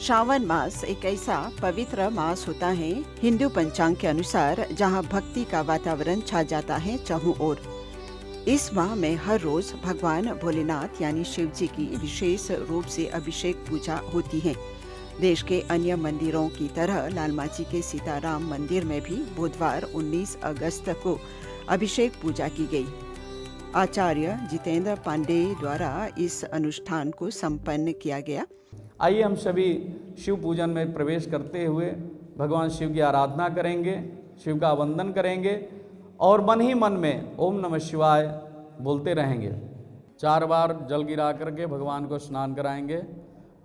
श्रावण मास एक ऐसा पवित्र मास होता है हिंदू पंचांग के अनुसार जहां भक्ति का वातावरण छा जाता है चारों ओर। इस माह में हर रोज भगवान भोलेनाथ यानी शिव जी की विशेष रूप से अभिषेक पूजा होती है। देश के अन्य मंदिरों की तरह लालमाची के सीताराम मंदिर में भी बुधवार 19 अगस्त को अभिषेक पूजा की गई। आचार्य जितेंद्र पांडे द्वारा इस अनुष्ठान को संपन्न किया गया। आइए हम सभी शिव पूजन में प्रवेश करते हुए भगवान शिव की आराधना करेंगे, शिव का वंदन करेंगे और मन ही मन में ओम नमः शिवाय बोलते रहेंगे। 4 बार जल गिरा करके भगवान को स्नान कराएंगे।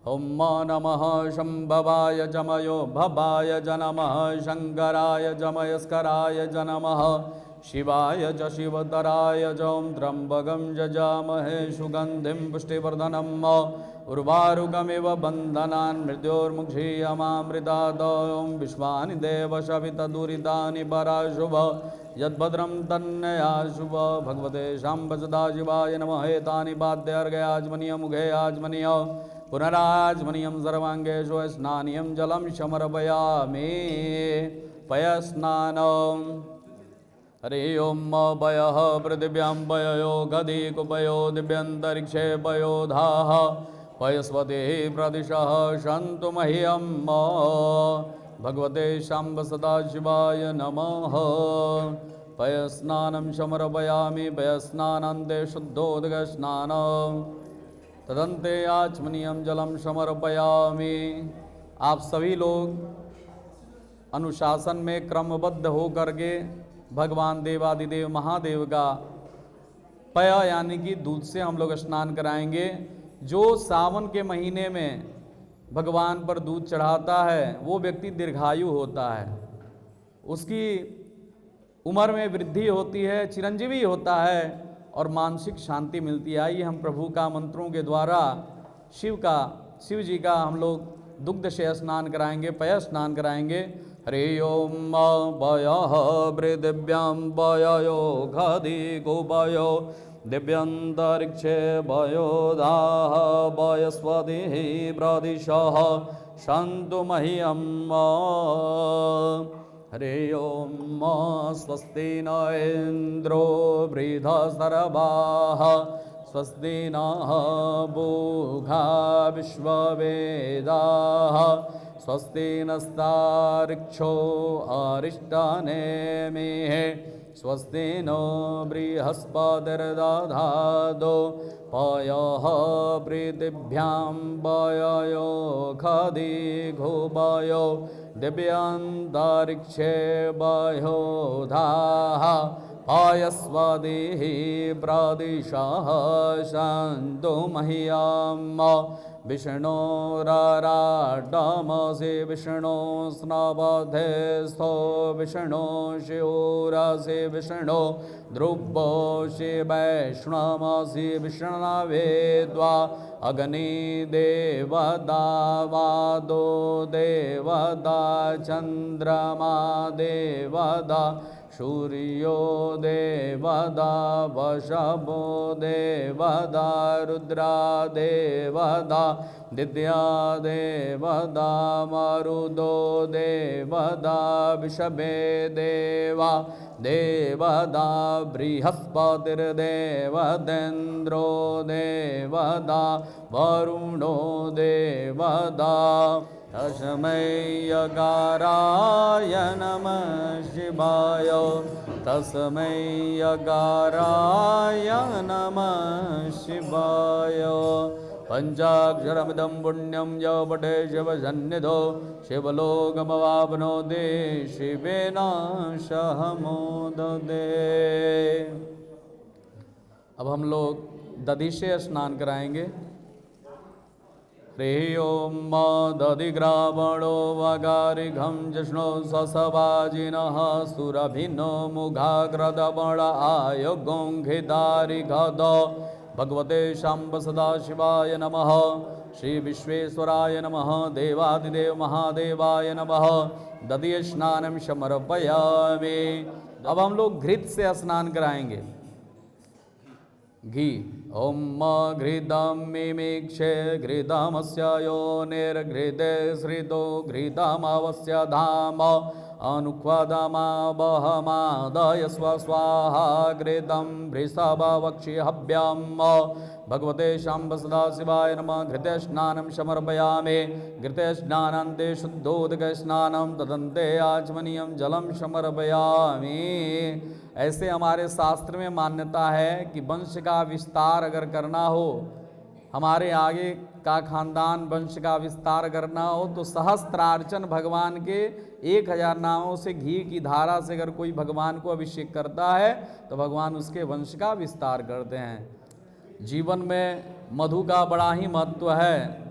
ओम नमः शंभवाय जमयो भवाय ज नमः शंकराय जमयस्कराय ज नमः शिवाय च शिवतराय च ओं त्र्यंबकं जजामहे सुगंधिं पुष्टिवर्धनम् उर्वारुकमिव बन्धनान् मृत्योर्मुक्षीयमामृतात् ॐ विश्वानि देव सवितदुरितानि पराशुभ यद्भद्रं तन्नया शुभ भगवते शाम्ब सदाशिवाय नमः। एतानि पाद्यार्घ्याचमनीय मुखे आचमनीय पुनराचमनीयं सर्वाङ्गेषु स्नानीयं जलं समर्पयामि। पयस्नानम्। हरि ओम पयः पृथिव्यां पययो गदिकुपयो दिव्यन्तरिक्षे पयोधाः पयस्वते प्रदिशः सन्तु मह्यं भगवते शाम्ब सदाशिवाय नमः। पयस्नानं समर्पयामि। पयस्नानान्ते शुद्धोदकस्नानं तदन्ते आचमनीयं जलं समर्पयामि। आप सभी लोग अनुशासन में क्रमबद्ध होकर के भगवान देवादिदेव महादेव का पया यानी कि दूध से हम लोग स्नान कराएंगे। जो सावन के महीने में भगवान पर दूध चढ़ाता है वो व्यक्ति दीर्घायु होता है, उसकी उम्र में वृद्धि होती है, चिरंजीवी होता है और मानसिक शांति मिलती है। आइए हम प्रभु का मंत्रों के द्वारा शिव जी का हम लोग दुग्ध से स्नान कराएंगे, पय स्नान कराएंगे। हरि ओम पयः पृथिव्यां पययो गदिकुपयो दिव्यन्तरिक्षे पयोधाः पयस्वतिः प्रदिशः सन्तु मह्यं। हरि ओम स्वस्ति न इन्द्रो वृद्धसर्वाः स्वस्ति नः पूषा विश्ववेदाः स्वस्ति नस्तार्क्ष्यो अरिष्टानेमिः स्वस्ति नो बृहस्पतिर्दधातु पयः पृथिव्यां पययो गदिकुपयो दिव्यन्तरिक्षे पयोधाः पयस्वतिः प्रदिशः सन्तु मह्यं। विष्णोराराडमसि विष्णु स्नपथेस्थो विष्णु शिवरसि विष्णु ध्रुवोषि वैष्णवसि विष्णवे द्वा अग्निदेवता वादो देवता चन्द्रमा देवता सूर्यो देवता वशभो देवता रुद्रा देवता दिद्या देवता मरुदो देवता विषभे देवा देवता बृहस्पतिर्देवतेन्द्रो देवता वरुणो देवता। तस्मै यकाराय नमः शिवाय तस्मै यकाराय नमः शिवाय। पंचाक्षरमिदं पुण्यं यो पठे शिवसन्निधौ शिवलोकमवाप्नोति शिवेन सह मोदते। अब हम लोग दधि से स्नान कराएंगे। हरि ओम दधिग्रावणो वगारिघं जिष्णु ससवाजिनः सुरभिनो मुघाग्रदवण आयुगोंघितारिघद भगवते शाम्ब सदाशिवाय नमः। श्री विश्वेश्वराय नमः। देवादिदेव महादेवाय नमः। दधि स्नानं समर्पयामि। अब हम लोग घृत से स्नान कराएंगे। घी ॐ घृतं मिमीक्षे घृतमस्य योनिर्घृते श्रितो घृतमवस्य धाम अनुक्वदमावहमादय स्वाहा घृतं वृषभवक्षिहव्यं भगवते शाम्ब सदाशिवाय नमः। घृते स्नानं समर्पयामि। घृते स्नानान्ते शुद्धोदकस्नानं तदन्ते आचमनीयं जलं समर्पयामि। ऐसे हमारे शास्त्र में मान्यता है कि वंश का विस्तार अगर करना हो, हमारे आगे का खानदान वंश का विस्तार करना हो तो सहस्त्रार्चन भगवान के 1000 नामों से घी की धारा से अगर कोई भगवान को अभिषेक करता है तो भगवान उसके वंश का विस्तार करते हैं। जीवन में मधु का बड़ा ही महत्व है।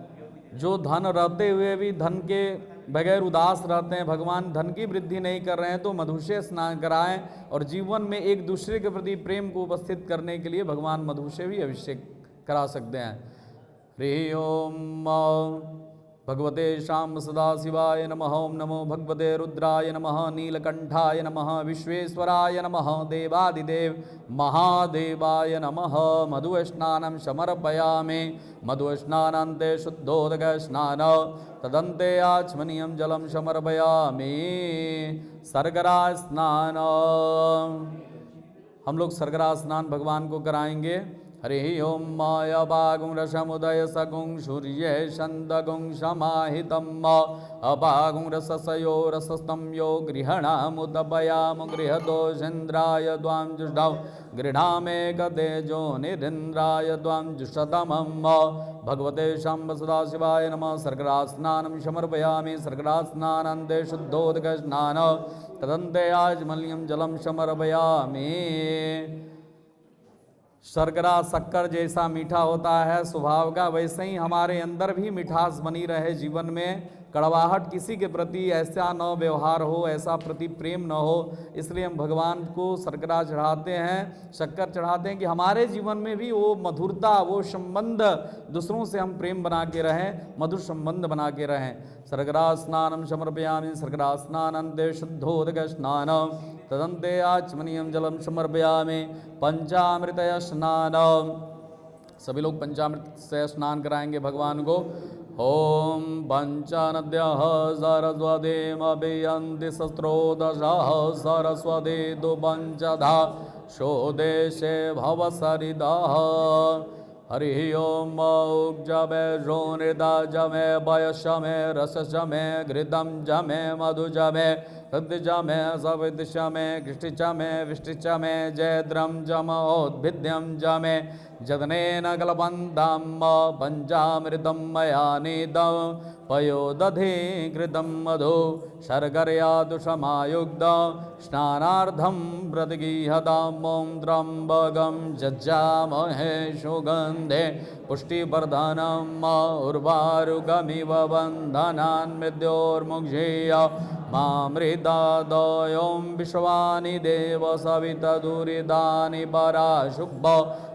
जो धन रहते हुए भी धन के बगैर उदास रहते हैं, भगवान धन की वृद्धि नहीं कर रहे हैं तो मधु से स्नान कराएं। और जीवन में एक दूसरे के प्रति प्रेम को उपस्थित करने के लिए भगवान मधु से भी अभिषेक करा सकते हैं। हरि ओम भगवते शाम्ब सदाशिवाय नमः। ओम नमो भगवते रुद्राय नमः, नीलकंठाय नमः, विश्वेश्वराय नमः, देवादिदेव महादेवाय नमः। मधुस्नानं समर्पयामि। मधुस्नानान्ते शुद्धोदकस्नान तदन्ते आचमनीयं जलं समर्पयामि। सर्गरा स्नान, हम लोग सर्गरा स्नान भगवान को कराएंगे। हरि ओम माया बागुं रसमुदय सगुं सूर्ये छन्दगुं समाहितम् अपागुं रससयो रसस्तं यो गृहणामुदपयामु गृहदोषेन्द्राय द्वां जुष्टौ गृहामेकतेजो निरिन्द्राय द्वां जुषतमम्। भगवते शाम्ब सदाशिवाय नमः। सर्गरा स्नानं समर्पयामि। सर्गरा स्नानान्ते शुद्धोदकस्नान तदन्ते आचमनीयं जलं समर्पयामि। शर्करा शक्कर जैसा मीठा होता है स्वभाव का, वैसे ही हमारे अंदर भी मिठास बनी रहे। जीवन में कड़वाहट किसी के प्रति ऐसा न व्यवहार हो, ऐसा प्रति प्रेम न हो, इसलिए हम भगवान को शर्करा चढ़ाते हैं, शक्कर चढ़ाते हैं कि हमारे जीवन में भी वो मधुरता, वो संबंध, दूसरों से हम प्रेम बना के रहें, मधुर संबंध बना के रहें। सर्गरा स्नानं समर्पयामि। सर्गरा स्नानान्ते शुद्धोदकस्नानं तदन्ते आचमनीयं जलं समर्पयामि। पंचामृत स्नान, सभी लोग पंचामृत से स्नान कराएंगे भगवान को। ओम पंचनद्यः सरस्वतीमभियन्ति शस्त्रोदशः सरस्वती तु पंचधा शोदेशे भवसरिदः। हरि ओम उग्जमे जोनिदा जमे वयशमे रसशमे घृतं जमे मधुजमे हृदयजमे सविदशमे कृष्टिचमे विष्टिचमे जयद्रं जमोद्भिद्यं जमे जदनेन कल्पन्तं पञ्चामृतं मया नीतं पयोदधि कृतं मधु शर्करया दुषमायुक्तं स्नानार्थं प्रतिगीहतां। ॐ त्र्यम्बकं जज्जामहे सुगन्धे पुष्टिवर्धनम् उर्वारुकमिव बन्धनान् मृत्योर्मुक्षीय मामृतादयों विश्वानि देव सवितदुरितानि पराशुभ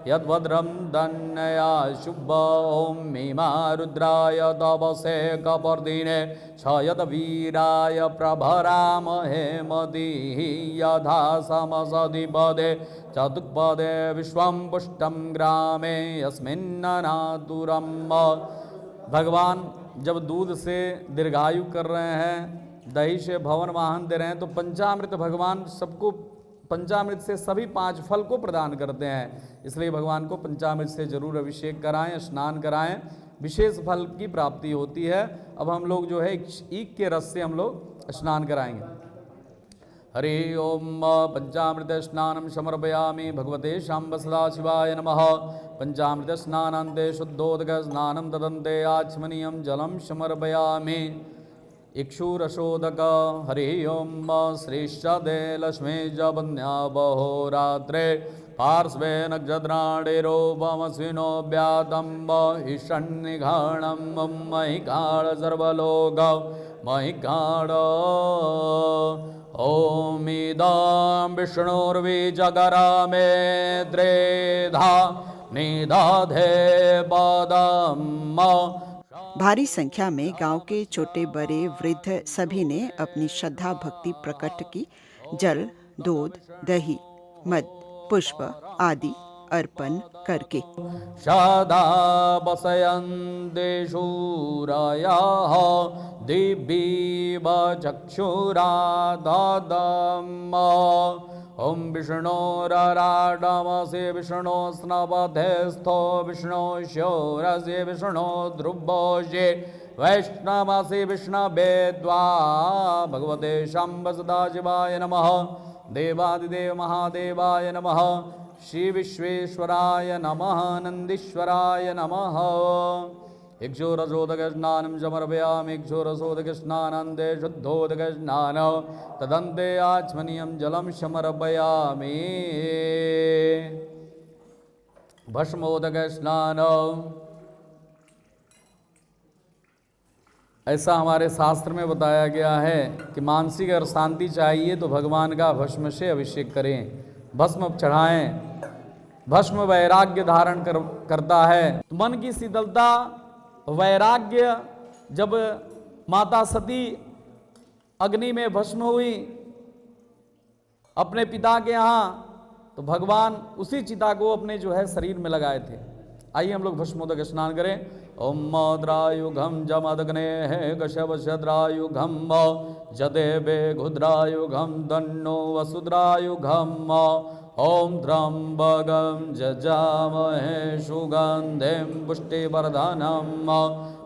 यद्भद्रं धन्यया शुभ। ॐ मीमा रुद्राय तपसे कपर्दिने क्षयद्वीराय प्रभरामहे मतिः यथा समसधिपदे चतुष्पदे विश्वं पुष्टं ग्रामे यस्मिन्ननातुरम्। भगवान जब दूध से दीर्घायु कर रहे हैं, दही से भवन वाहन दे रहे हैं, तो पंचामृत भगवान सबको पंचामृत से सभी 5 फल को प्रदान करते हैं। इसलिए भगवान को पंचामृत से जरूर अभिषेक कराएं, स्नान कराएं, विशेष फल की प्राप्ति होती है। अब हम लोग जो है ईख के रस से हम लोग स्नान कराएंगे। हरि ओम पंचामृत स्नानं समर्पयामि। भगवते शाम्ब सदाशिवाय नमः। पंचामृत स्नानान्ते शुद्धोदक स्नानं तदन्ते आचमनीयं जलं समर्पयामि। इक्षुरशोदक। हरि ओम श्रीष्ठदे लक्ष्मी जपन्या बहोरात्रे पार्श्वे नक्षत्राणिरूपमस्विनो व्यातं ईषन्निघाणं महिकाळ सर्वलोक महिकाळ। ॐ इदं विष्णुर्विजगरमे त्रेधा निदधे पदम्। भारी संख्या में गांव के छोटे बड़े वृद्ध सभी ने अपनी श्रद्धा भक्ति प्रकट की। जल, दूध, दही, मद, पुष्प आदि अर्पण करके। सदा वसयन्ते शूरायाः दिव्येव चक्षुराददम्। ॐ विष्णोरराडमसि विष्णो स्नपथेस्थो विष्णो शौरसि विष्णो ध्रुवोषे वैष्णवसि विष्णवे द्वा। भगवते शम्भ सदाशिवाय नमः। देवादिदेव महादेवाय नमः। श्री विश्वेश्वराय नमः। नंदीश्वराय नमः। इक्षुरसोदकस्नानं समर्पयामि। इक्षुरसोदकस्नानान्ते शुद्धोदकस्नानं तदन्ते आचमनीयं जलं समर्पयामि। भस्मोदकस्नानं, ऐसा हमारे शास्त्र में बताया गया है कि मानसिक अगर शांति चाहिए तो भगवान का भस्म से अभिषेक करें, भस्म चढ़ाएं। भस्म वैराग्य धारण करता है। तो मन की शीतलता, वैराग्य, जब माता सती अग्नि में भस्म हुई अपने पिता के यहाँ, तो भगवान उसी चिता को अपने जो है शरीर में लगाए थे। आइए हम लोग भस्मोदक स्नान करें। ओम मद्रायुघम जमदग्ने कश्यपद्रायुघम जदेवे घुद्रायुघम दन्नो वसुद्रायुघम। ओम त्र्यंबकं जजामहे सुगंधिं पुष्टिवर्धनम्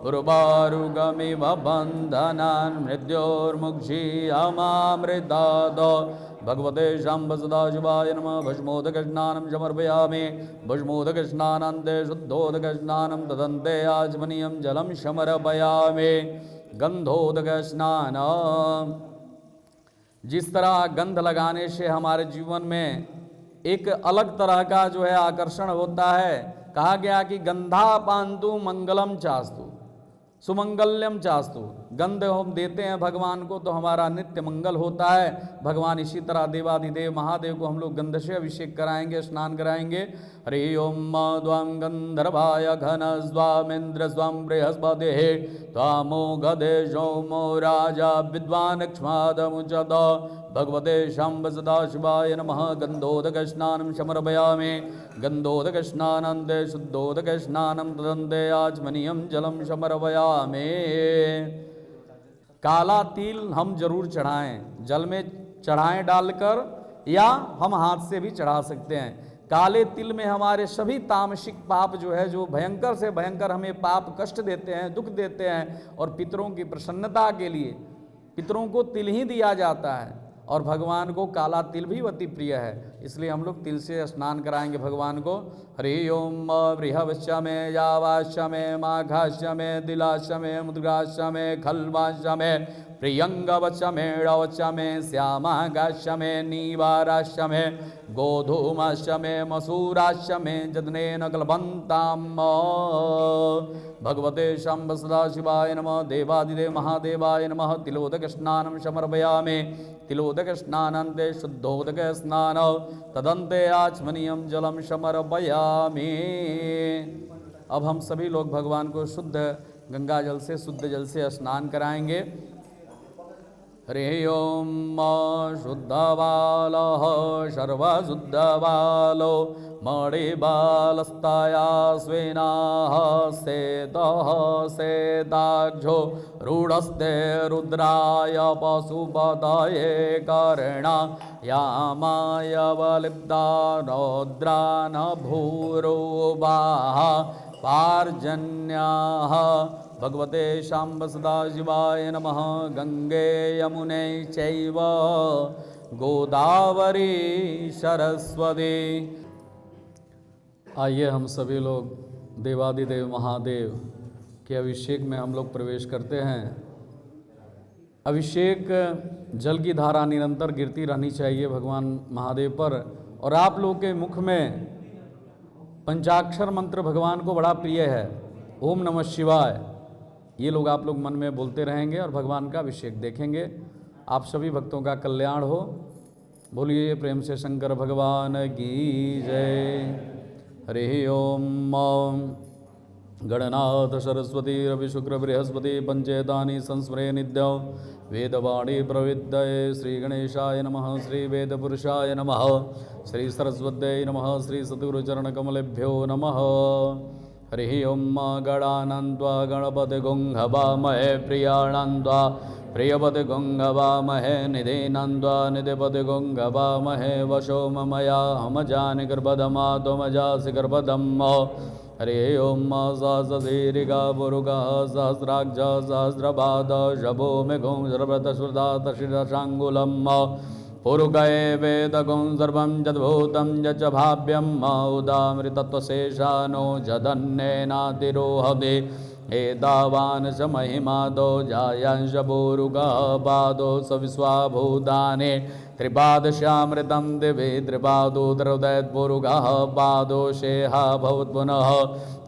उर्वारुकमिव बन्धनान् मृत्योर्मुक्षीयमामृतात्। भगवते शम्भ सदाशिवाय नमः। भस्मोदकस्नानं समर्पयामि। भस्मोदकस्नानान्ते शुद्धोदकस्नानं तदन्ते आचमनीयं जलं समर्पयामि। गंधोदकस्नानं, जिस तरह गंध लगाने से हमारे जीवन में एक अलग तरह का जो है आकर्षण होता है। कहा गया कि गंधा पान्तु मंगलम चास्तु सुमंगल्यम चास्तु। गंध हम देते हैं भगवान को तो हमारा नित्य मंगल होता है। भगवान इसी तरह देवादिदेव महादेव को हम लोग गंध से अभिषेक कराएंगे, स्नान कराएंगे। हरि ओम द्वां गंधर्वाय घन स्वामेन्द्र स्वाम बृहस्पतिः त्वामो गदे सोमो राजा विद्वान् क्ष्मादमुचत। भगवते शम्भ सदाशिवाय नमः। गंधोदकस्नानं समर्पयामि। गंधोदकस्नानान्ते शुद्धोदकस्नानं तदन्ते आचमनीयं जलं समर्पयामि। काला तिल हम जरूर चढ़ाएं, जल में चढ़ाएं डालकर, या हम हाथ से भी चढ़ा सकते हैं। काले तिल में हमारे सभी तामसिक पाप जो है, जो भयंकर से भयंकर हमें पाप कष्ट देते हैं, दुख देते हैं, और पितरों की प्रसन्नता के लिए पितरों को तिल ही दिया जाता है। और भगवान को काला तिल भी अति प्रिय है, इसलिए हम लोग तिल से स्नान कराएंगे भगवान को। हरि ओम बृहस्पति में यावाश्य में माघाश्य में दिलाश्य में मुद्गाश्य में खलवाश्य में प्रियंगवश्य में ड़वश्य में श्यामागाश्य में नीवाराश्य में गोधूमाश्य में मसूराश्य में जदनेन कल्पन्ताम। भगवते शम्भ सदाशिवाय नमः। देवादिदेव महादेवाय नमः। तिलोदक स्नानं समर्पयामि। तिलोदक स्नानान्ते शुद्धोदक स्नानं तदन्ते आचमनीयं जलं समर्पयामि। अब हम सभी लोग भगवान को शुद्ध गंगा जल से, शुद्ध जल से स्नान कराएंगे। हरि ओम शुद्धबालः सर्वशुद्धबालो मणिबालस्ताया स्वेनाः सेतः सेताक्षो रूढस्ते रुद्राय पशुपतये कर्णायामाय बलिप्ता रौद्रान भूरुवाः पार्जन्याः। भगवते शाम्ब सदाशिवाय नमः। गंगे यमुने चैव गोदावरी सरस्वती। आइए हम सभी लोग देवादिदेव महादेव के अभिषेक में हम लोग प्रवेश करते हैं। अभिषेक जल की धारा निरंतर गिरती रहनी चाहिए भगवान महादेव पर। और आप लोग के मुख में पंचाक्षर मंत्र भगवान को बड़ा प्रिय है, ओम नमः शिवाय। ये लोग आप लोग मन में बोलते रहेंगे और भगवान का अभिषेक देखेंगे। आप सभी भक्तों का कल्याण हो। बोलिए प्रेम से शंकर भगवान की जय। हरि ओम। गणनाथ सरस्वती रवि शुक्र बृहस्पति पंचेतानि संस्मरे नित्यं वेदवाणी प्रविद्ये श्री गणेशाय नमः श्री वेदपुरुषाय नमः श्री सरस्वत्यै नमः श्री सद्गुरुचरणकमलेभ्यो नमः। हरिः ओं गणानन्त्वा गणपतिगुंहवामहे प्रियाणन्त्वा प्रियपतिगुंहवामहे निधीनन्त्वा निधिपतिगुंहवामहे वशो ममया हमजानि गर्भदमा त्वमजासि गर्भदम्। हरिः ओं सहस्रशीरिका पुरुषः सहस्राक्ष सहस्रपाद शभो मेघुं सर्वतश्रुतातशिरशाङ्गुलम् पुरुषये वेदगुं सर्वं यद्भूतं यच्च भाव्यं उदामृतत्वशेषानो जधन्येनातिरोहति एतावान् च महिमादो जायांश पुरुषः पादो स विश्वाभूतानि त्रिपादश्यामृतं दिवि त्रिपादोदरोदयत्पुरुषः पादोषेहा भवत् पुनः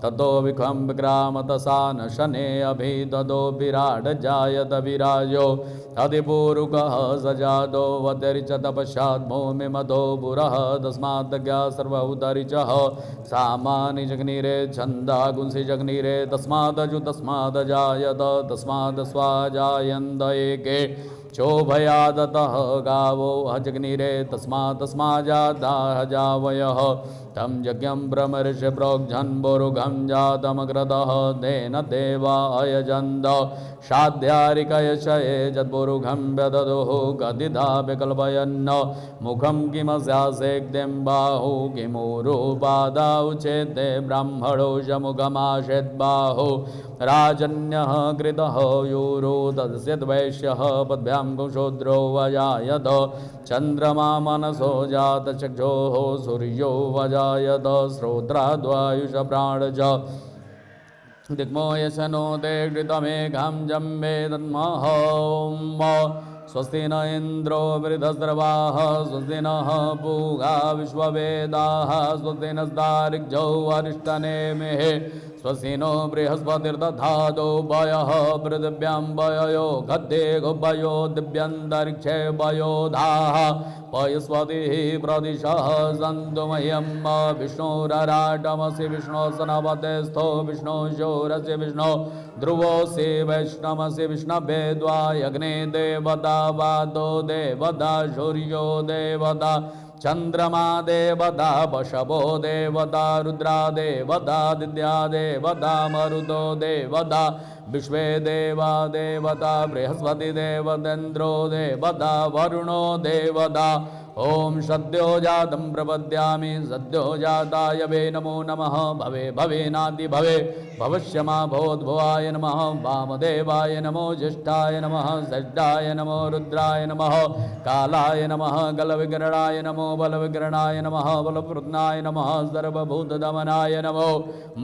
ततो विखं विक्रामतसा न शने अभिददो विराट जायत विराजो अधिपूरुकः सजादो वदरिच तपश्चात् भूमि मधो पुरः तस्माद्ज्ञा सर्वौदरिचः सामानि जग्निरे छन्दा गुंसि जग्निरे तस्मादजु तस्मादजायत तस्माद् स्वाजायन्त एके चोभयादतः गावो अजग्निरे तस्मात् तस्माजादाहजावयः तं यज्ञं ब्रह्मर्षि प्रोग्झन् बोरुघं जातमग्रतः तेन देवा अयजन्त शाध्यारिकयशये जद्बोरुघं व्यददुः गदिधा विकल्पयन् मुखं किमस्यासेक्तिं बाहु किमुरुपादाौ चेते ब्राह्मणो शमुखमाशेद्बाहु राजन्यः कृतः यूरो तदस्यद्वैश्यः पद्भ्यां कुशूद्रो वजायत चन्द्रमा मनसो जातचक्षोः सूर्यो वजायत श्रोत्राद्वायुष प्राणज दिग्मो यशनो ते कृतमेघं जम्बे तन्मः स्वस्ति न इन्द्रो वृधस्रवाः स्वस्ति नः पूगा विश्ववेदाः स्वस्ति नस्तारिग्जौ वरिष्ठनेमिः स्वस्ति नो बृहस्पतिर्दधातु वयः पृथिव्यां वययो गद्ये गुभयो दिव्यन्तरिक्षे वयोधाः पयस्वतिः प्रदिशः सन्तु मह्यं विष्णुरराटमसि विष्णोसनपतेस्थो विष्णुशोरस्य विष्णो ध्रुवोऽसि वैष्णवसि विष्णवे द्वायग्ने देवता वादो देवता सूर्यो देवता चंद्रमा देवता पशवो देवता रुद्रा देवता दिद्या देवता मरुतो देवता विश्वे देवा देवता बृहस्पति देवतेन्द्रो देवता वरुणो देवता ओम सद्यो जातं प्रपद्यामि सद्यो जाताय वे नमो नमः भवे भवेनाति भवे भविष्यमा भवोद्भवाय नमः वामदेवाय नमो ज्येष्ठाय नमः षष्ठाय नमो रुद्राय नमः कालाय नमः गलविग्रणाय नमो बलविग्रणाय नमः बलवृत्नाय नमः सर्वभूतदमनाय नमो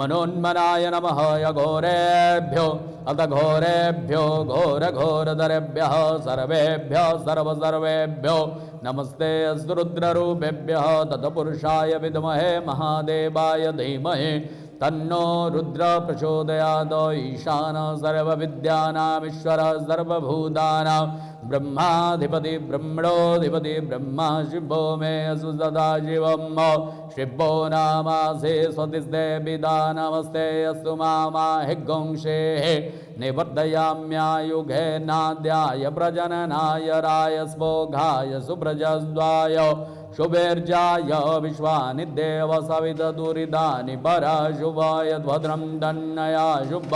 मनोन्मनाय नमः यघोरेभ्यो अथ घोरेभ्यो घोरघोरधरेभ्यः सर्वेभ्यः सर्वसर्वेभ्यो नमस्ते अस्तु रुद्ररूपेभ्यः तत्पुरुषाय विद्महे महादेवाय धीमहि तन्नो रुद्र प्रचोदयात् ईशान सर्वविद्यानामीश्वर सर्वभूतानां ब्रह्माधिपति ब्रह्मणोऽधिपति ब्रह्मा शिवो मे असु सदा शिवं शिवो नामासे स्वतिस्तेऽपिता नमस्ते अस्तु मामाहिगुंसेः निवर्धयाम्यायुगे नाद्याय प्रजननाय रायस्पोघाय सुप्रजस्वाय शुभेर्जाय विश्वानि देव सवितदुरितानि पराशुभाय भद्रं दन्नया शुभ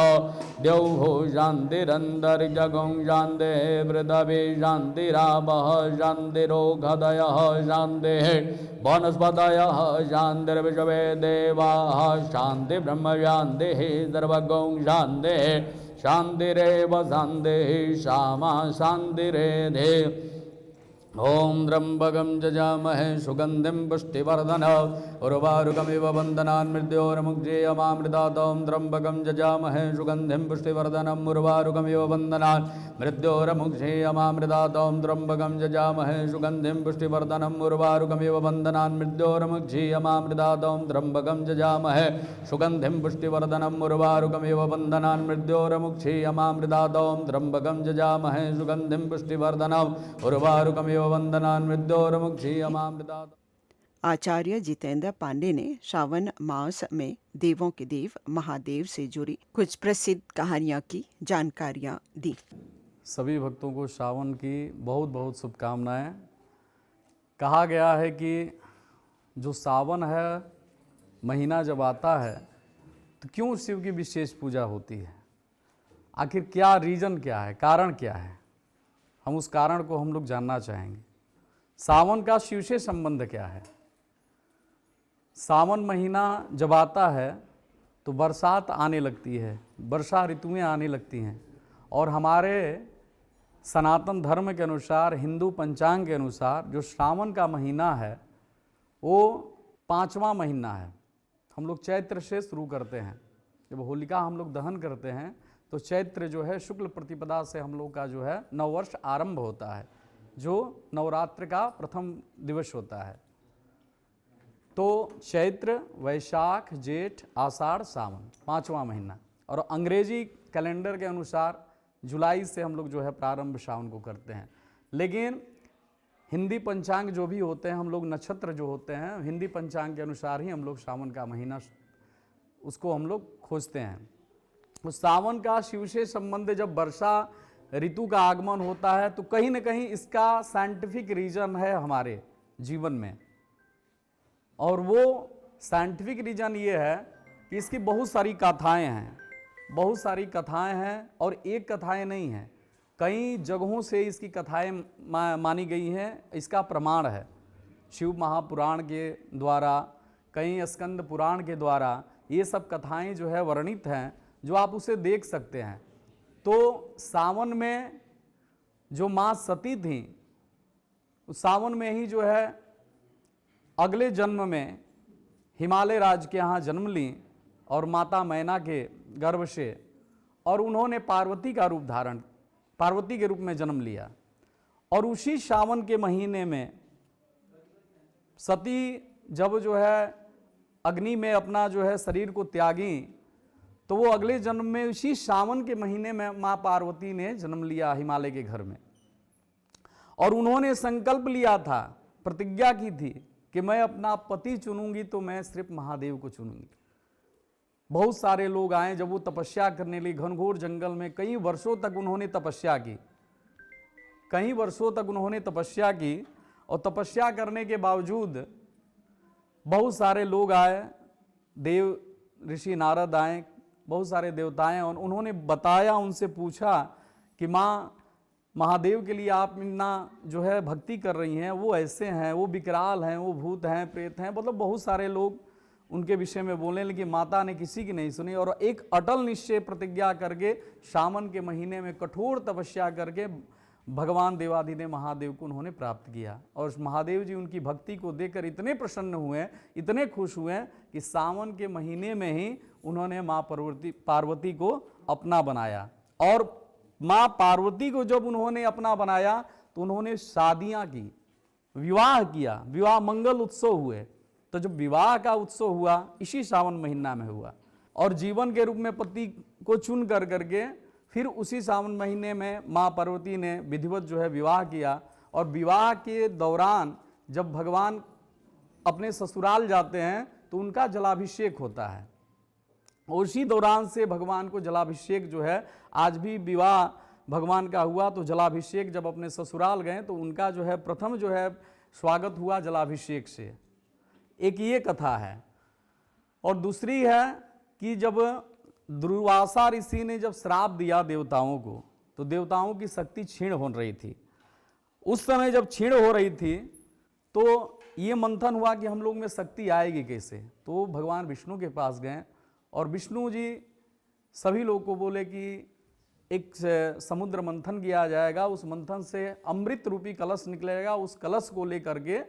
द्यौः शान्तिरन्तरिजगुं शान्तिः पृथिवी शान्तिरापः शान्तिरोगधयः शान्तिः वनस्पतयः शान्तिर्विश्वे देवाः शान्तिब्रह्म शान्तिः सर्वगुं शान्तिः शान्तिरेव शान्तिः श्यामा शान्तिरेधे ओम त्र्यंबकं जजामहे सुगंधिं पुष्टिवर्धनम् उर्वारुकमिव बन्धनान् मृत्योर्मुक्षीयमामृतात् त्र्यंबकं जजामहे सुगंधिं पुष्टिवर्धनम् उर्वारुकमिव बन्धनान् मृत्योर्मुक्षीयमामृतात् त्र्यंबकं जजामहे सुगंधिं पुष्टिवर्धनम् उर्वारुकमिव बन्धनान् मृत्योर्मुक्षीयमामृतात् त्र्यंबकं जजामहे सुगंधिं पुष्टिवर्धनम् उर्वारुकमिव बन्धनान् मृत्योर्मुक्षीयमामृतात् त्र्यंबकं जजामहे सुगंधिं पुष्टिवर्धनम् उर्वारुकमिव वंदनान् मृत्योर्मुक्षीयमामृतात्। आचार्य जितेंद्र पांडे ने श्रावण मास में देवों के देव महादेव से जुड़ी कुछ प्रसिद्ध कहानियां की जानकारियां दी। सभी भक्तों को श्रावण की बहुत बहुत शुभकामनाएं। कहा गया है कि जो सावन है महीना जब आता है तो क्यों शिव की विशेष पूजा होती है, आखिर क्या रीज़न क्या है, कारण क्या है, हम उस कारण को हम लोग जानना चाहेंगे। सावन का शिव से संबंध क्या है। सावन महीना जब आता है तो बरसात आने लगती है, वर्षा ऋतुएं आने लगती हैं और हमारे सनातन धर्म के अनुसार, हिंदू पंचांग के अनुसार जो श्रावण का महीना है वो 5वां महीना है। हम लोग चैत्र से शुरू करते हैं। जब होलिका हम लोग दहन करते हैं तो चैत्र जो है शुक्ल प्रतिपदा से हम लोग का जो है नववर्ष आरंभ होता है, जो नवरात्र का प्रथम दिवस होता है। तो चैत्र, वैशाख, जेठ, आषाढ़, सावन 5वां महीना, और अंग्रेजी कैलेंडर के अनुसार जुलाई से हम लोग जो है प्रारंभ सावन को करते हैं। लेकिन हिंदी पंचांग जो भी होते हैं, हम लोग नक्षत्र जो होते हैं हिंदी पंचांग के अनुसार ही हम लोग सावन का महीना उसको हम लोग खोजते हैं। तो सावन का शिव से संबंध, जब वर्षा ऋतु का आगमन होता है तो कहीं ना कहीं इसका साइंटिफिक रीजन है हमारे जीवन में, और वो साइंटिफिक रीजन ये है कि इसकी बहुत सारी कथाएं हैं, बहुत सारी कथाएं हैं, और एक कथाएं नहीं हैं, कई जगहों से इसकी कथाएं मानी गई हैं। इसका प्रमाण है शिव महापुराण के द्वारा, कई स्कंद पुराण के द्वारा ये सब कथाएं जो है वर्णित हैं, जो आप उसे देख सकते हैं। तो सावन में जो माँ सती थी, उस सावन में ही जो है अगले जन्म में हिमालय राज्य के यहाँ जन्म ली और माता मैना के गर्भ से, और उन्होंने पार्वती का रूप धारण, पार्वती के रूप में जन्म लिया। और उसी सावन के महीने में सती जब जो है अग्नि में अपना जो है शरीर को त्यागी, तो वो अगले जन्म में उसी सावन के महीने में माँ पार्वती ने जन्म लिया हिमालय के घर में। और उन्होंने संकल्प लिया था, प्रतिज्ञा की थी कि मैं अपना पति चुनूंगी तो मैं सिर्फ महादेव को चुनूंगी। बहुत सारे लोग आए, जब वो तपस्या करने लिए घनघोर जंगल में कई वर्षों तक उन्होंने तपस्या की, कई वर्षों तक उन्होंने तपस्या की, और तपस्या करने के बावजूद बहुत सारे लोग आए, देव ऋषि नारद आए, बहुत सारे देवताएं, और उन्होंने बताया, उनसे पूछा कि माँ महादेव के लिए आप इतना जो है भक्ति कर रही हैं, वो ऐसे हैं, वो विकराल हैं, वो भूत हैं, प्रेत हैं, मतलब बहुत सारे लोग उनके विषय में बोले, लेकिन माता ने किसी की नहीं सुनी। और एक अटल निश्चय प्रतिज्ञा करके सावन के महीने में कठोर तपस्या करके भगवान देवाधिदेव महादेव को उन्होंने प्राप्त किया। और महादेव जी उनकी भक्ति को देखकर इतने प्रसन्न हुए, इतने खुश हुए कि सावन के महीने में ही उन्होंने माँ पार्वती को अपना बनाया। और माँ पार्वती को जब उन्होंने अपना बनाया तो उन्होंने शादियाँ की, विवाह किया, विवाह मंगल उत्सव हुए। तो जब विवाह का उत्सव हुआ इसी सावन महीना में हुआ, और जीवन के रूप में पति को चुन कर करके फिर उसी सावन महीने में माँ पार्वती ने विधिवत जो है विवाह किया। और विवाह के दौरान जब भगवान अपने ससुराल जाते हैं तो उनका जलाभिषेक होता है, और उसी दौरान से भगवान को जलाभिषेक जो है, आज भी विवाह भगवान का हुआ तो जलाभिषेक जब अपने ससुराल गए तो उनका जो है प्रथम जो है स्वागत हुआ जलाभिषेक से। एक ये कथा है। और दूसरी है कि जब दुर्वासा ऋषि ने जब श्राप दिया देवताओं को, तो देवताओं की शक्ति क्षीण हो रही थी। उस समय जब क्षीण हो रही थी तो ये मंथन हुआ कि हम लोग में शक्ति आएगी कैसे। तो भगवान विष्णु के पास गए, और विष्णु जी सभी लोगों को बोले कि एक समुद्र मंथन किया जाएगा, उस मंथन से अमृत रूपी कलश निकलेगा, उस कलश को लेकर के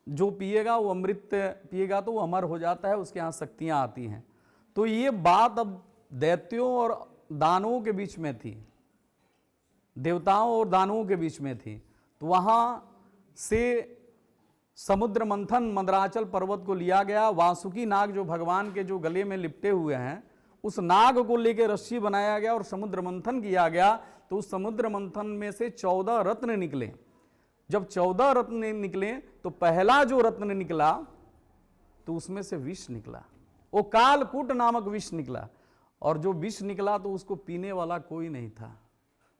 जो पिएगा वो अमृत पिएगा तो वो अमर हो जाता है, उसके यहाँ शक्तियाँ आती हैं। तो ये बात अब दैत्यों और दानवों के बीच में थी, देवताओं और दानवों के बीच में थी। तो वहाँ से समुद्र मंथन मंदराचल पर्वत को लिया गया। वासुकी नाग जो भगवान के जो गले में लिपटे हुए हैं, उस नाग को लेकर रस्सी बनाया गया और समुद्र मंथन किया गया। तो उस समुद्र मंथन में से 14 रत्न निकले। जब 14 रत्न निकले तो पहला जो रत्न निकला तो उसमें से विष निकला, वो कालकूट नामक विष निकला। और जो विष निकला तो उसको पीने वाला कोई नहीं था।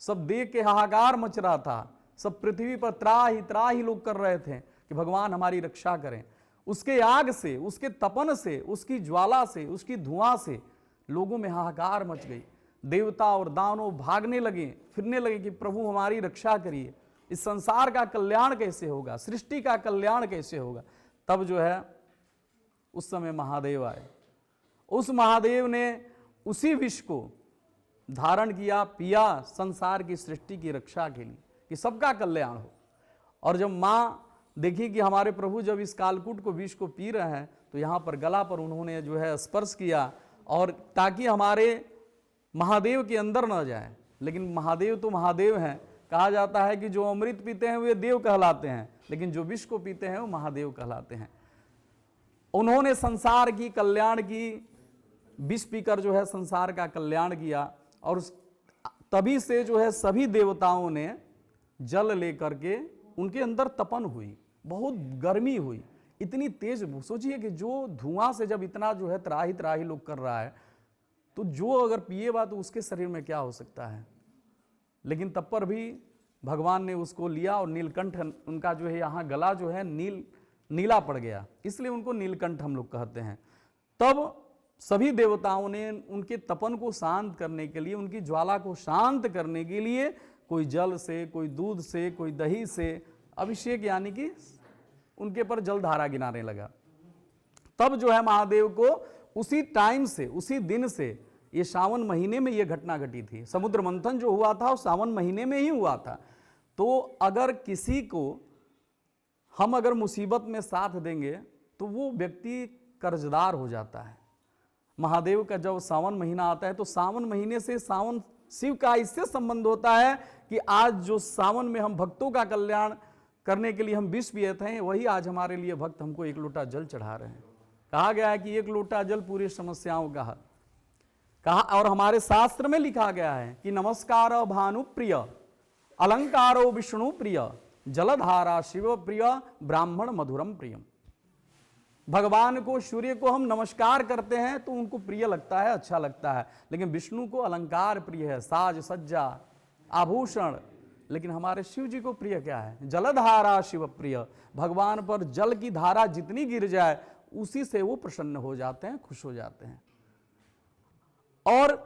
सब देख के हाहाकार मच रहा था, सब पृथ्वी पर त्राही लोग कर रहे थे कि भगवान हमारी रक्षा करें। उसके आग से, उसके तपन से, उसकी ज्वाला से, उसकी धुआं से लोगों में हाहाकार मच गई। देवता और दानव भागने लगे, फिरने लगे कि प्रभु हमारी रक्षा करिए, इस संसार का कल्याण कैसे होगा, सृष्टि का कल्याण कैसे होगा। तब जो है उस समय महादेव आए। उस महादेव ने उसी विष को धारण किया, पिया, संसार की सृष्टि की रक्षा के लिए, कि सबका कल्याण हो। और जब माँ देखी कि हमारे प्रभु जब इस कालकूट को, विष को पी रहे हैं, तो यहाँ पर गला पर उन्होंने जो है स्पर्श किया, और ताकि हमारे महादेव के अंदर न जाए। लेकिन महादेव तो महादेव हैं, कहा जाता है कि जो अमृत पीते हैं वे देव कहलाते हैं, लेकिन जो विष को पीते हैं वो महादेव कहलाते हैं। उन्होंने संसार की कल्याण की, विष पीकर जो है संसार का कल्याण किया। और तभी से जो है सभी देवताओं ने जल लेकर के, उनके अंदर तपन हुई, बहुत गर्मी हुई, इतनी तेज। सोचिए कि जो धुआं से जब इतना जो है त्राही लोग कर रहा है, तो जो अगर पिएगा तो उसके शरीर में क्या हो सकता है। लेकिन तब पर भी भगवान ने उसको लिया, और नीलकंठ उनका जो है यहाँ गला जो है नीला पड़ गया, इसलिए उनको नीलकंठ हम लोग कहते हैं। तब सभी देवताओं ने उनके तपन को शांत करने के लिए, उनकी ज्वाला को शांत करने के लिए कोई जल से, कोई दूध से, कोई दही से अभिषेक, यानी कि उनके पर जल धारा गिराने लगा। तब जो है महादेव को उसी टाइम से, उसी दिन से, ये सावन महीने में ये घटना घटी थी। समुद्र मंथन जो हुआ था वो सावन महीने में ही हुआ था। तो अगर किसी को हम अगर मुसीबत में साथ देंगे तो वो व्यक्ति कर्जदार हो जाता है। महादेव का जब सावन महीना आता है तो सावन महीने से सावन शिव का इससे संबंध होता है कि आज जो सावन में हम भक्तों का कल्याण करने के लिए हम विष पिए थे, वही आज हमारे लिए भक्त हमको एक लोटा जल चढ़ा रहे हैं। कहा गया है कि एक लोटा जल पूरी समस्याओं का हल। कहा, और हमारे शास्त्र में लिखा गया है कि नमस्कार भानु प्रिय, अलंकारो विष्णु प्रिय, जलधारा शिव प्रिय, ब्राह्मण मधुरम प्रियम। भगवान को, सूर्य को हम नमस्कार करते हैं तो उनको प्रिय लगता है, अच्छा लगता है। लेकिन विष्णु को अलंकार प्रिय है, साज सज्जा आभूषण। लेकिन हमारे शिव जी को प्रिय क्या है? जलधारा शिव प्रिय। भगवान पर जल की धारा जितनी गिर जाए उसी से वो प्रसन्न हो जाते हैं, खुश हो जाते हैं। और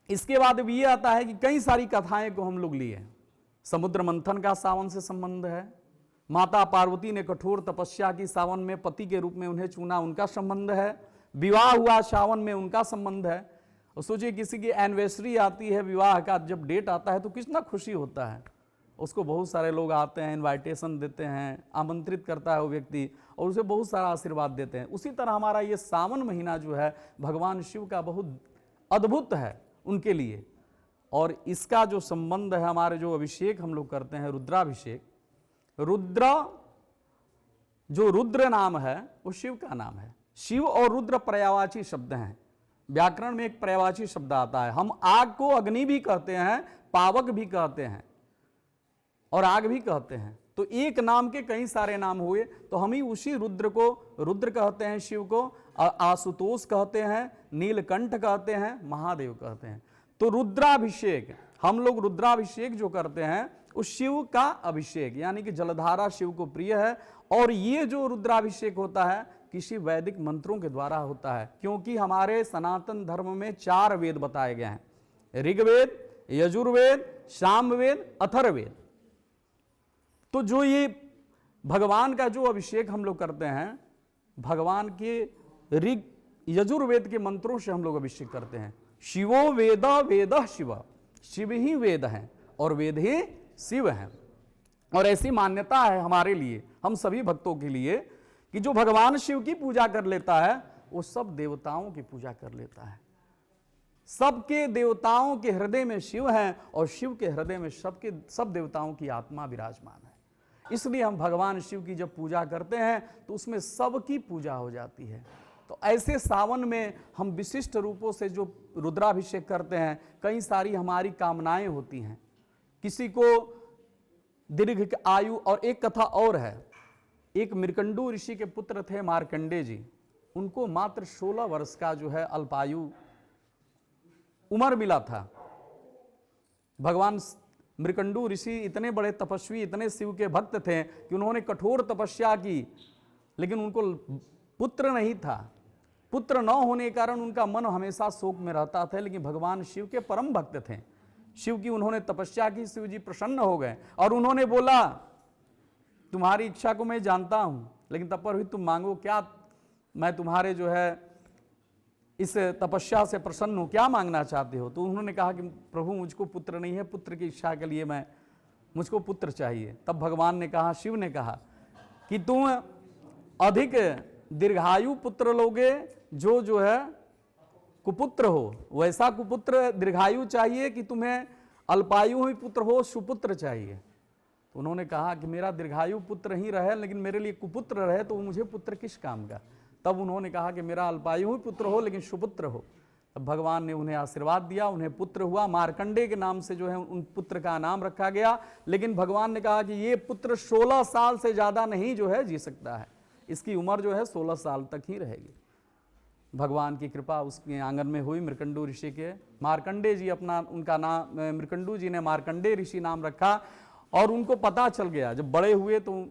इसके बाद भी ये आता है कि कई सारी कथाएं को हम लोग लिए। समुद्र मंथन का सावन से संबंध है। माता पार्वती ने कठोर तपस्या की, सावन में पति के रूप में उन्हें चुना, उनका संबंध है। विवाह हुआ सावन में, उनका संबंध है। और सोचिए किसी की एनिवर्सरी आती है, विवाह का जब डेट आता है तो कितना खुशी होता है। उसको बहुत सारे लोग आते हैं, इनवाइटेशन देते हैं, आमंत्रित करता है वो व्यक्ति, और उसे बहुत सारा आशीर्वाद देते हैं। उसी तरह हमारा ये सावन महीना जो है भगवान शिव का बहुत अद्भुत है उनके लिए। और इसका जो संबंध है, हमारे जो अभिषेक हम लोग करते हैं, रुद्राभिषेक, रुद्र जो रुद्र नाम है वो शिव का नाम है। शिव और रुद्र पर्यायवाची शब्द हैं। व्याकरण में एक पर्यायवाची शब्द आता है। हम आग को अग्नि भी कहते हैं, पावक भी कहते हैं और आग भी कहते हैं। तो एक नाम के कई सारे नाम हुए, तो हम ही उसी रुद्र को रुद्र कहते हैं, शिव को आशुतोष कहते हैं, नीलकंठ कहते हैं, महादेव कहते हैं। तो रुद्राभिषेक, हम लोग रुद्राभिषेक जो करते हैं उस शिव का अभिषेक, यानी कि जलधारा शिव को प्रिय है। और ये जो रुद्राभिषेक होता है किसी वैदिक मंत्रों के द्वारा होता है, क्योंकि हमारे सनातन धर्म में 4 वेद बताए गए हैं, ऋग्वेद, यजुर्वेद, सामवेद, अथर्ववेद। तो जो ये भगवान का जो अभिषेक हम लोग करते हैं, भगवान के ऋग यजुर्वेद के मंत्रों से हम लोग अभिषेक करते हैं। शिवो वेद वेद शिव, शिव ही वेद है और वेद ही शिव है। और ऐसी मान्यता है हमारे लिए, हम सभी भक्तों के लिए, कि जो भगवान शिव की पूजा कर लेता है वो सब देवताओं की पूजा कर लेता है। सबके देवताओं के हृदय में शिव है और शिव के हृदय में सब देवताओं की आत्मा विराजमान है। इसलिए हम भगवान शिव की जब पूजा करते हैं तो उसमें सबकी पूजा हो जाती है। तो ऐसे सावन में हम विशिष्ट रूपों से जो रुद्राभिषेक करते हैं, कई सारी हमारी कामनाएं होती हैं। किसी को दीर्घ आयु। और एक कथा और है, एक मृकंडू ऋषि के पुत्र थे मार्कंडे जी, उनको मात्र 16 वर्ष का जो है अल्पायु उम्र मिला था। भगवान मृकंडू ऋषि इतने बड़े तपस्वी, इतने शिव के भक्त थे कि उन्होंने कठोर तपस्या की, लेकिन उनको पुत्र नहीं था। पुत्र न होने के कारण उनका मन हमेशा शोक में रहता था। लेकिन भगवान शिव के परम भक्त थे, शिव की उन्होंने तपस्या की, शिव जी प्रसन्न हो गए और उन्होंने बोला, तुम्हारी इच्छा को मैं जानता हूं, लेकिन तब पर भी तुम मांगो क्या, मैं तुम्हारे जो है इस तपस्या से प्रसन्न हूं, क्या मांगना चाहते हो। तो उन्होंने कहा कि प्रभु मुझको पुत्र नहीं है, पुत्र की इच्छा के लिए मुझको पुत्र चाहिए। तब भगवान ने कहा, शिव ने कहा कि तुम अधिक दीर्घायु पुत्र लोगे, जो है कुपुत्र हो, वैसा कुपुत्र दीर्घायु चाहिए कि तुम्हें अल्पायु ही पुत्र हो, सुपुत्र चाहिए। तो उन्होंने कहा कि मेरा दीर्घायु पुत्र ही रहे, लेकिन मेरे लिए कुपुत्र रहे तो मुझे पुत्र किस काम का। तब उन्होंने कहा कि मेरा अल्पायु ही पुत्र हो, लेकिन सुपुत्र हो। तब भगवान ने उन्हें आशीर्वाद दिया, उन्हें पुत्र हुआ। मार्कंडे के नाम से जो है उन पुत्र का नाम रखा गया। लेकिन भगवान ने कहा कि ये पुत्र 16 साल से ज़्यादा नहीं जो है जी सकता है, इसकी उम्र जो है 16 साल तक ही रहेगी। भगवान की कृपा उसके आंगन में हुई। मृकंडू ऋषि के मार्कंडे जी, उनका नाम मृकंडू जी ने मार्कंडे ऋषि नाम रखा। और उनको पता चल गया, जब बड़े हुए तो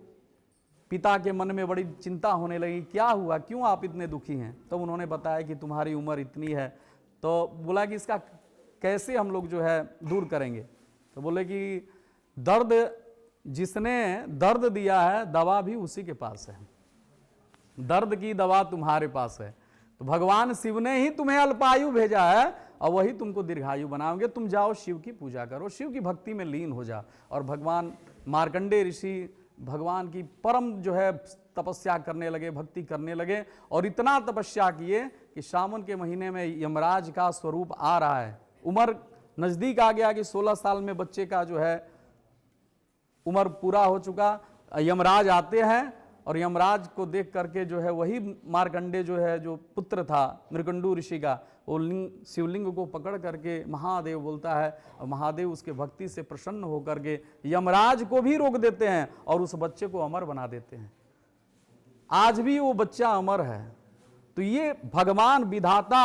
पिता के मन में बड़ी चिंता होने लगी, क्या हुआ, क्यों आप इतने दुखी हैं। तो उन्होंने बताया कि तुम्हारी उम्र इतनी है। तो बोला कि इसका कैसे हम लोग जो है दूर करेंगे। तो बोले कि दर्द, जिसने दर्द दिया है दवा भी उसी के पास है, दर्द की दवा तुम्हारे पास है। तो भगवान शिव ने ही तुम्हें अल्पायु भेजा है और वही तुमको दीर्घायु बनाओगे। तुम जाओ शिव की पूजा करो, शिव की भक्ति में लीन हो जाओ। और भगवान मार्कंडे ऋषि भगवान की परम जो है तपस्या करने लगे, भक्ति करने लगे। और इतना तपस्या किए कि सावन के महीने में यमराज का स्वरूप आ रहा है, उम्र नजदीक आ गया कि 16 साल में बच्चे का जो है उम्र पूरा हो चुका। यमराज आते हैं और यमराज को देख करके जो है वही मार्कंडे जो है, जो पुत्र था मृकंडू ऋषि का, वो शिवलिंग को पकड़ करके महादेव बोलता है। और महादेव उसके भक्ति से प्रसन्न होकर के यमराज को भी रोक देते हैं और उस बच्चे को अमर बना देते हैं। आज भी वो बच्चा अमर है। तो ये भगवान विधाता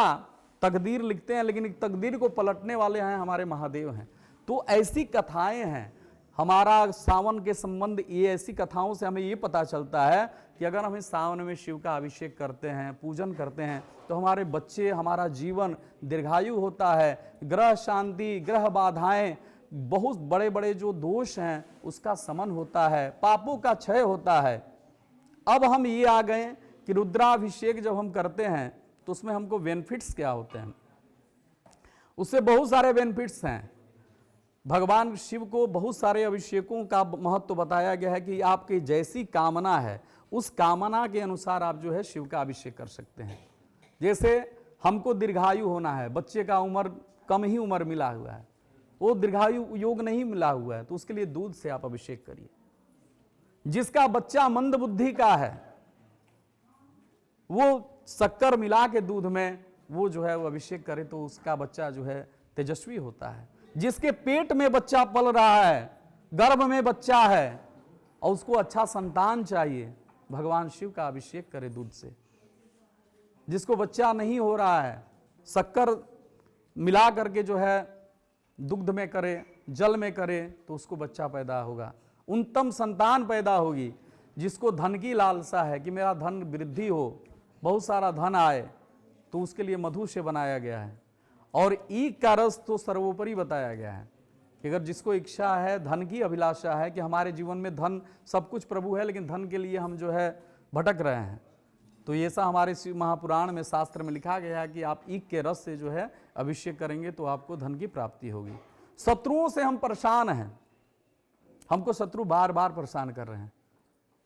तकदीर लिखते हैं, लेकिन तकदीर को पलटने वाले हैं हमारे महादेव हैं। तो ऐसी कथाएं हैं। हमारा सावन के संबंध, ये ऐसी कथाओं से हमें ये पता चलता है कि अगर हमें सावन में शिव का अभिषेक करते हैं, पूजन करते हैं, तो हमारे बच्चे, हमारा जीवन दीर्घायु होता है। ग्रह शांति, ग्रह बाधाएं, बहुत बड़े बड़े जो दोष हैं उसका शमन होता है, पापों का क्षय होता है। अब हम ये आ गए कि रुद्राभिषेक जब हम करते हैं तो उसमें हमको बेनिफिट्स क्या होते हैं। उससे बहुत सारे बेनिफिट्स हैं। भगवान शिव को बहुत सारे अभिषेकों का महत्व बताया गया है कि आपकी जैसी कामना है उस कामना के अनुसार आप जो है शिव का अभिषेक कर सकते हैं। जैसे हमको दीर्घायु होना है, बच्चे का उम्र कम ही उम्र मिला हुआ है, वो दीर्घायु योग नहीं मिला हुआ है, तो उसके लिए दूध से आप अभिषेक करिए। जिसका बच्चा मंद बुद्धि का है वो शक्कर मिला के दूध में वो जो है वो अभिषेक करे तो उसका बच्चा जो है तेजस्वी होता है। जिसके पेट में बच्चा पल रहा है, गर्भ में बच्चा है और उसको अच्छा संतान चाहिए, भगवान शिव का अभिषेक करे दूध से। जिसको बच्चा नहीं हो रहा है, शक्कर मिला करके जो है दुग्ध में करे, जल में करे, तो उसको बच्चा पैदा होगा, उत्तम संतान पैदा होगी। जिसको धन की लालसा है कि मेरा धन वृद्धि हो, बहुत सारा धन आए, तो उसके लिए मधु से बनाया गया है। और ईख का रस तो सर्वोपरि बताया गया है कि अगर जिसको इच्छा है, धन की अभिलाषा है कि हमारे जीवन में धन, सब कुछ प्रभु है लेकिन धन के लिए हम जो है भटक रहे हैं, तो ऐसा हमारे शिव महापुराण में, शास्त्र में लिखा गया है कि आप ईख के रस से जो है अभिषेक करेंगे तो आपको धन की प्राप्ति होगी। शत्रुओं से हम परेशान हैं, हमको शत्रु बार बार परेशान कर रहे हैं।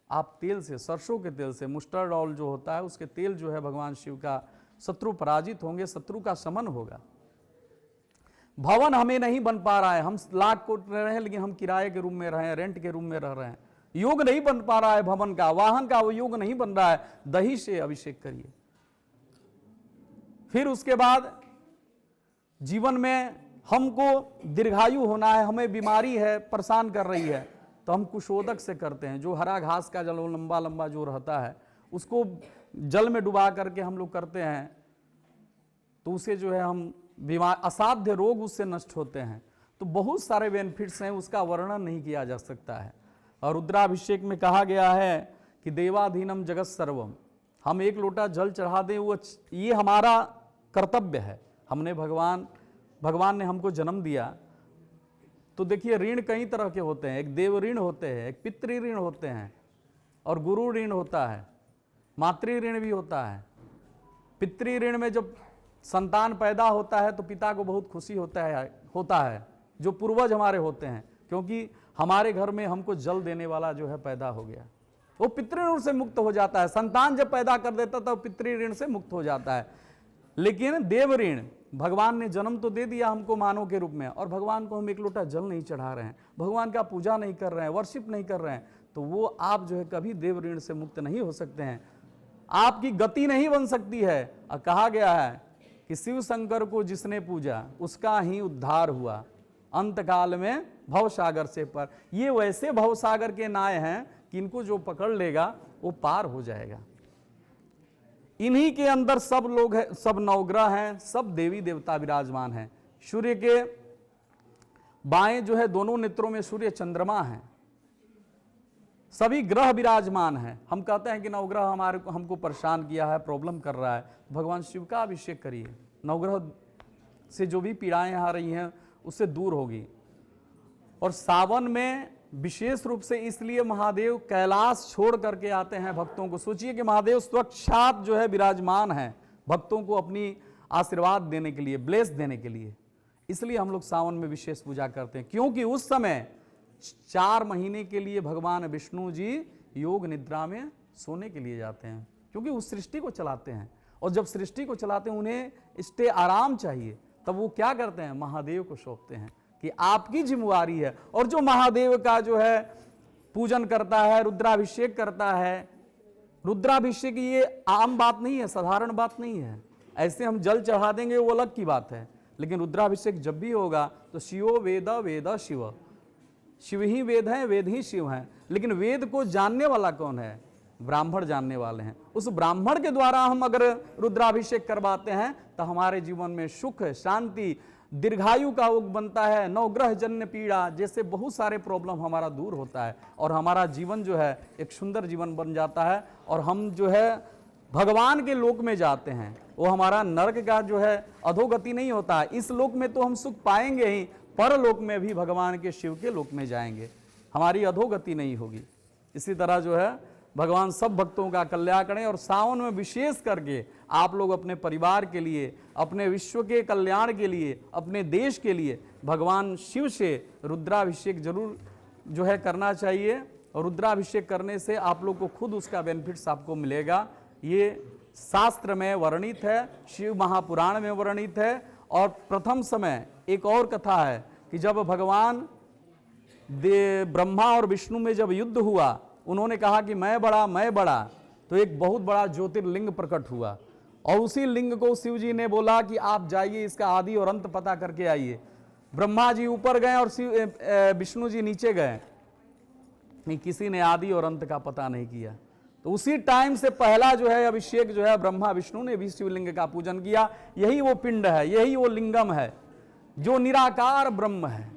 आप तेल से, सरसों के तेल से, मस्टर्ड ऑयल जो होता है उसके तेल जो है भगवान शिव का, शत्रु पराजित होंगे, शत्रु का शमन होगा। भवन हमें नहीं बन पा रहा है, हम लाख कोट रहे हैं लेकिन हम किराए के रूम में रहे हैं, रेंट के रूम में रह रहे हैं, योग नहीं बन पा रहा है भवन का, वाहन का वो योग नहीं बन रहा है, दही से अभिषेक करिए। फिर उसके बाद जीवन में हमको दीर्घायु होना है, हमें बीमारी है, परेशान कर रही है, तो हम कुशोदक से करते हैं, जो हरा घास का जल लंबा लंबा जो रहता है उसको जल में डुबा करके हम लोग करते हैं, तो उसे जो है हम बीमार, असाध्य रोग उससे नष्ट होते हैं। तो बहुत सारे बेनिफिट्स हैं, उसका वर्णन नहीं किया जा सकता है। और रुद्राभिषेक में कहा गया है कि देवाधीनम जगत सर्वम, हम एक लोटा जल चढ़ा दें, वो ये हमारा कर्तव्य है। हमने भगवान ने हमको जन्म दिया, तो देखिए ऋण कई तरह के होते हैं, एक देव ऋण होते हैं, एक पितृ ऋण होते हैं, और गुरु ऋण होता है, मातृ ऋण भी होता है। पितृ ऋण में जब संतान पैदा होता है तो पिता को बहुत खुशी होता है जो पूर्वज हमारे होते हैं, क्योंकि हमारे घर में हमको जल देने वाला जो है पैदा हो गया, वो पितृ ऋण से मुक्त हो जाता है। संतान जब पैदा कर देता तो पितृ ऋण से मुक्त हो जाता है। लेकिन देव ऋण, भगवान ने जन्म तो दे दिया हमको मानव के रूप में, और भगवान को हम एक लोटा जल नहीं चढ़ा रहे हैं, भगवान का पूजा नहीं कर रहे हैं, वर्शिप नहीं कर रहे हैं, तो वो आप जो है कभी देव ऋण से मुक्त नहीं हो सकते हैं, आपकी गति नहीं बन सकती है। और कहा गया है कि शिव शंकर को जिसने पूजा उसका ही उद्धार हुआ, अंत काल में भवसागर से पर। ये वैसे भवसागर के नाय हैं कि इनको जो पकड़ लेगा वो पार हो जाएगा। इन्हीं के अंदर सब लोग हैं, सब नवग्रह हैं, सब देवी देवता विराजमान हैं। सूर्य के बाएं जो है दोनों नेत्रों में सूर्य चंद्रमा है, सभी ग्रह विराजमान हैं। हम कहते हैं कि नवग्रह हमको परेशान किया है, प्रॉब्लम कर रहा है, भगवान शिव का अभिषेक करिए, नवग्रह से जो भी पीड़ाएं आ रही हैं उससे दूर होगी। और सावन में विशेष रूप से इसलिए महादेव कैलाश छोड़ करके आते हैं भक्तों को। सोचिए कि महादेव स्वच्छात जो है विराजमान है भक्तों को अपनी आशीर्वाद देने के लिए, ब्लेस देने के लिए। इसलिए हम लोग सावन में विशेष पूजा करते हैं, क्योंकि उस समय 4 महीने के लिए भगवान विष्णु जी योग निद्रा में सोने के लिए जाते हैं, क्योंकि उस सृष्टि को चलाते हैं। और जब सृष्टि को चलाते हैं उन्हें स्टे आराम चाहिए, तब वो क्या करते हैं, महादेव को सौंपते हैं कि आपकी जिम्मेवारी है। और जो महादेव का जो है पूजन करता है, रुद्राभिषेक करता है, रुद्राभिषेक ये आम बात नहीं है, साधारण बात नहीं है। ऐसे हम जल चढ़ा देंगे वो अलग की बात है, लेकिन रुद्राभिषेक जब भी होगा तो शिवो वेद वेद शिव, शिव ही वेद है, वेद ही शिव है। लेकिन वेद को जानने वाला कौन है, ब्राह्मण जानने वाले हैं। उस ब्राह्मण के द्वारा हम अगर रुद्राभिषेक करवाते हैं तो हमारे जीवन में सुख, शांति, दीर्घायु का योग बनता है, नवग्रह जन्य पीड़ा जैसे बहुत सारे प्रॉब्लम हमारा दूर होता है, और हमारा जीवन जो है एक सुंदर जीवन बन जाता है, और हम जो है भगवान के लोक में जाते हैं। वो हमारा नरक का जो है अधोगति नहीं होता है। इस लोक में तो हम सुख पाएंगे ही, परलोक में भी भगवान के शिव के लोक में जाएंगे, हमारी अधोगति नहीं होगी। इसी तरह जो है भगवान सब भक्तों का कल्याण करें। और सावन में विशेष करके आप लोग अपने परिवार के लिए, अपने विश्व के कल्याण के लिए, अपने देश के लिए भगवान शिव से रुद्राभिषेक जरूर जो है करना चाहिए। और रुद्राभिषेक करने से आप लोग को खुद उसका बेनिफिट्स आपको मिलेगा। ये शास्त्र में वर्णित है, शिव महापुराण में वर्णित है। और प्रथम समय एक और कथा है कि जब भगवान ब्रह्मा और विष्णु में जब युद्ध हुआ, उन्होंने कहा कि मैं बड़ा, तो एक बहुत बड़ा ज्योतिर्लिंग प्रकट हुआ। और उसी लिंग को शिव जी ने बोला कि आप जाइए, इसका आदि और अंत पता करके आइए। ब्रह्मा जी ऊपर गए और विष्णु जी नीचे गए, नहीं किसी ने आदि और अंत का पता नहीं किया। तो उसी टाइम से पहला जो है अभिषेक जो है ब्रह्मा विष्णु ने भी शिवलिंग का पूजन किया। यही वो पिंड है, यही वो लिंगम है जो निराकार ब्रह्म है,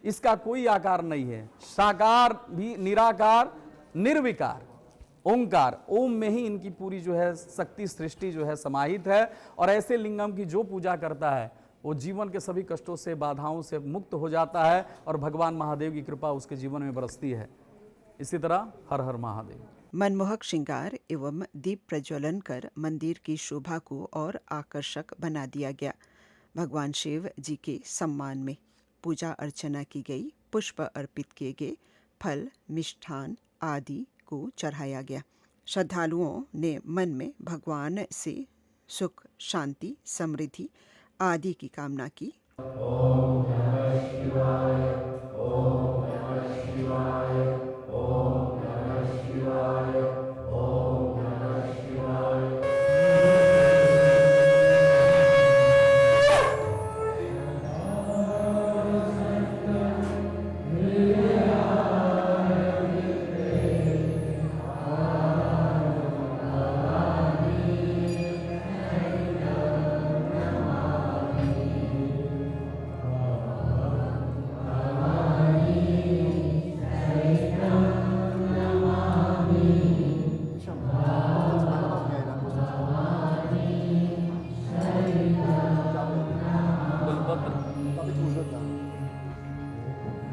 इसका कोई आकार नहीं है, साकार भी, निराकार, निर्विकार, ओंकार, ओम में ही इनकी पूरी जो है शक्ति सृष्टि जो है समाहित है। और ऐसे लिंगम की जो पूजा करता है वो जीवन के सभी कष्टों से, बाधाओं से मुक्त हो जाता है, और भगवान महादेव की कृपा उसके जीवन में बरसती है। इसी तरह हर हर महादेव। मनमोहक श्रृंगार एवं दीप प्रज्वलन कर मंदिर की शोभा को और आकर्षक बना दिया गया। भगवान शिव जी के सम्मान में पूजा अर्चना की गई, पुष्प अर्पित किए गए, फल, मिष्ठान आदि को चढ़ाया गया। श्रद्धालुओं ने मन में भगवान से सुख, शांति, समृद्धि आदि की कामना की। ओम नमः शिवाय, ओम नमः शिवाय, ओम नमः शिवाय, ओम नमः शिवाय। Yeah.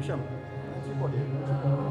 विषम जी बोलिए।